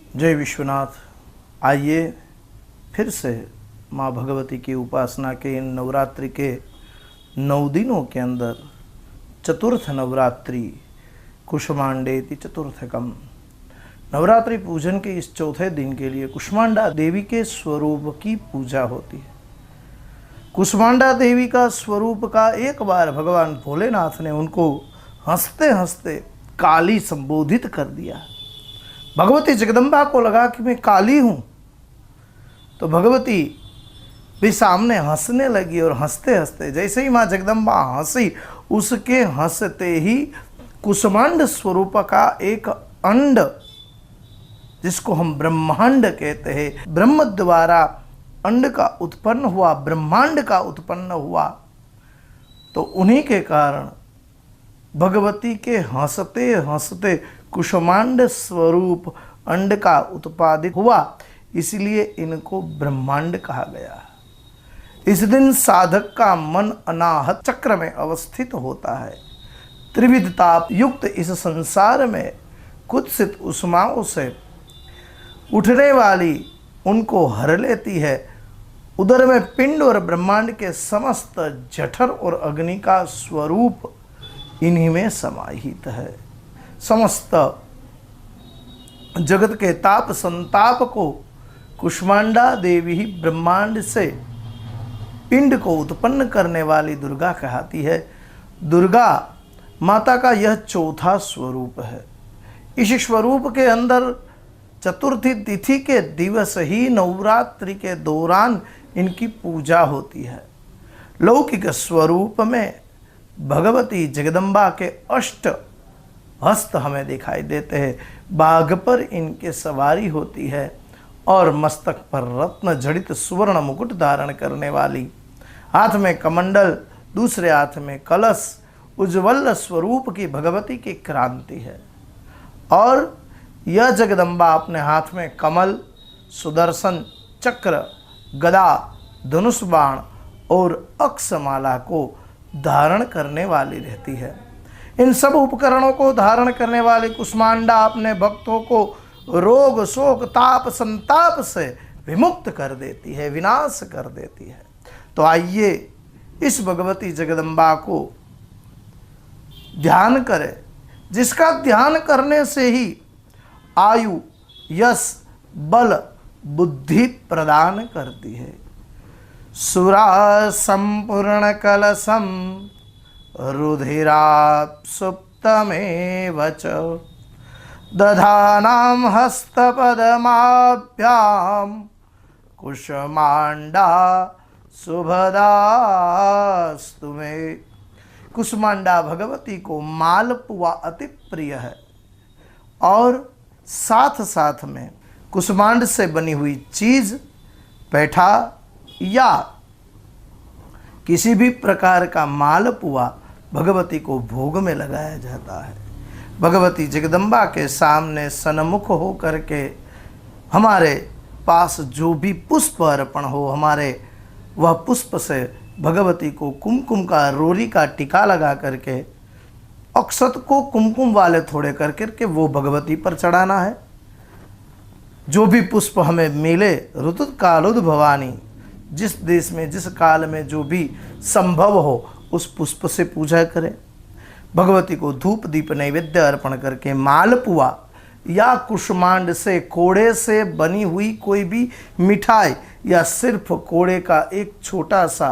जय विश्वनाथ। आइए फिर से माँ भगवती की उपासना के इन नवरात्रि के 9 दिनों के अंदर चतुर्थ नवरात्रि कुष्मांडेति चतुर्थकम नवरात्रि पूजन के इस चौथे दिन के लिए कुष्मांडा देवी के स्वरूप की पूजा होती है। कुष्मांडा देवी का स्वरूप का एक बार भगवान भोलेनाथ ने उनको हंसते हंसते काली संबोधित कर दिया। भगवती जगदम्बा को लगा कि मैं काली हूँ, तो भगवती भी सामने हंसने लगी और हंसते हंसते जैसे ही माँ जगदम्बा हंसी, उसके हंसते ही कुष्मांड स्वरूप का एक अंड, जिसको हम ब्रह्मांड कहते हैं, ब्रह्म द्वारा अंड का उत्पन्न हुआ, ब्रह्मांड का उत्पन्न हुआ। तो उन्हीं के कारण भगवती के हंसते हंसते कुष्मांड स्वरूप अंड का उत्पादित हुआ, इसलिए इनको ब्रह्मांड कहा गया। इस दिन साधक का मन अनाहत चक्र में अवस्थित होता है। त्रिविध ताप युक्त इस संसार में कुत्सित उष्माओं से उठने वाली उनको हर लेती है। उदर में पिंड और ब्रह्मांड के समस्त जठर और अग्नि का स्वरूप इन्हीं में समाहित है। समस्त जगत के ताप संताप को कुष्मांडा देवी ही ब्रह्मांड से पिंड को उत्पन्न करने वाली दुर्गा कहती है। दुर्गा माता का यह चौथा स्वरूप है। इस स्वरूप के अंदर चतुर्थी तिथि के दिवस ही नवरात्रि के दौरान इनकी पूजा होती है। लौकिक स्वरूप में भगवती जगदम्बा के 8 हस्त हमें दिखाई देते हैं। बाघ पर इनके सवारी होती है और मस्तक पर रत्न जड़ित सुवर्ण मुकुट धारण करने वाली, हाथ में कमंडल, दूसरे हाथ में कलश, उज्ज्वल स्वरूप की भगवती की क्रांति है। और यह जगदम्बा अपने हाथ में कमल, सुदर्शन चक्र, गदा, धनुष बाण और अक्षमाला को धारण करने वाली रहती है। इन सब उपकरणों को धारण करने वाली कुष्मांडा अपने भक्तों को रोग शोक ताप संताप से विमुक्त कर देती है, विनाश कर देती है। तो आइए इस भगवती जगदम्बा को ध्यान करें, जिसका ध्यान करने से ही आयु, यश, बल, बुद्धि प्रदान करती है। सुरा संपूर्ण कलशम रुधिरात् सुप्तमेव च दधानां हस्तपद्माभ्यां कुष्मांडा शुभदास्तु मे। कुष्मांडा भगवती को मालपुआ अति प्रिय है और साथ साथ में कुष्मांड से बनी हुई चीज, पैठा या किसी भी प्रकार का मालपुआ भगवती को भोग में लगाया जाता है। भगवती जगदम्बा के सामने सन्मुख हो करके हमारे पास जो भी पुष्प अर्पण हो, हमारे वह पुष्प से भगवती को कुमकुम का, रोरी का टीका लगा करके अक्षत को कुमकुम वाले थोड़े कर करके वो भगवती पर चढ़ाना है। जो भी पुष्प हमें मिले, ऋतु कालोद भवानी, जिस देश में जिस काल में जो भी संभव हो उस पुष्प से पूजा करें। भगवती को धूप दीप नैवेद्य अर्पण करके मालपुआ या कुष्मांड से, कोड़े से बनी हुई कोई भी मिठाई या सिर्फ कोड़े का एक छोटा सा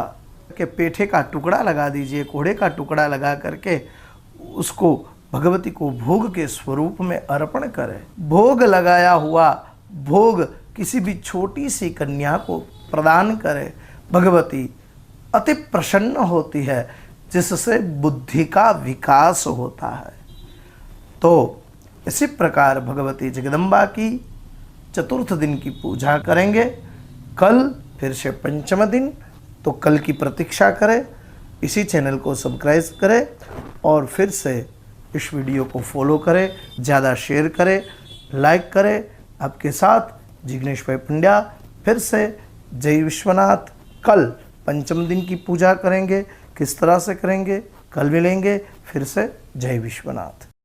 के पेठे का टुकड़ा लगा दीजिए। कोड़े का टुकड़ा लगा करके उसको भगवती को भोग के स्वरूप में अर्पण करें। भोग लगाया हुआ भोग किसी भी छोटी सी कन्या को प्रदान करें। भगवती अति प्रसन्न होती है, जिससे बुद्धि का विकास होता है। तो इसी प्रकार भगवती जगदम्बा की चतुर्थ दिन की पूजा करेंगे। कल फिर से पंचम दिन, तो कल की प्रतीक्षा करें। इसी चैनल को सब्सक्राइब करें और फिर से इस वीडियो को फॉलो करें, ज़्यादा शेयर करें, लाइक करें। आपके साथ जिग्नेश भाई पंड्या फिर से। जय विश्वनाथ। कल पंचम दिन की पूजा करेंगे, किस तरह से करेंगे कल मिलेंगे फिर से। जय विश्वनाथ।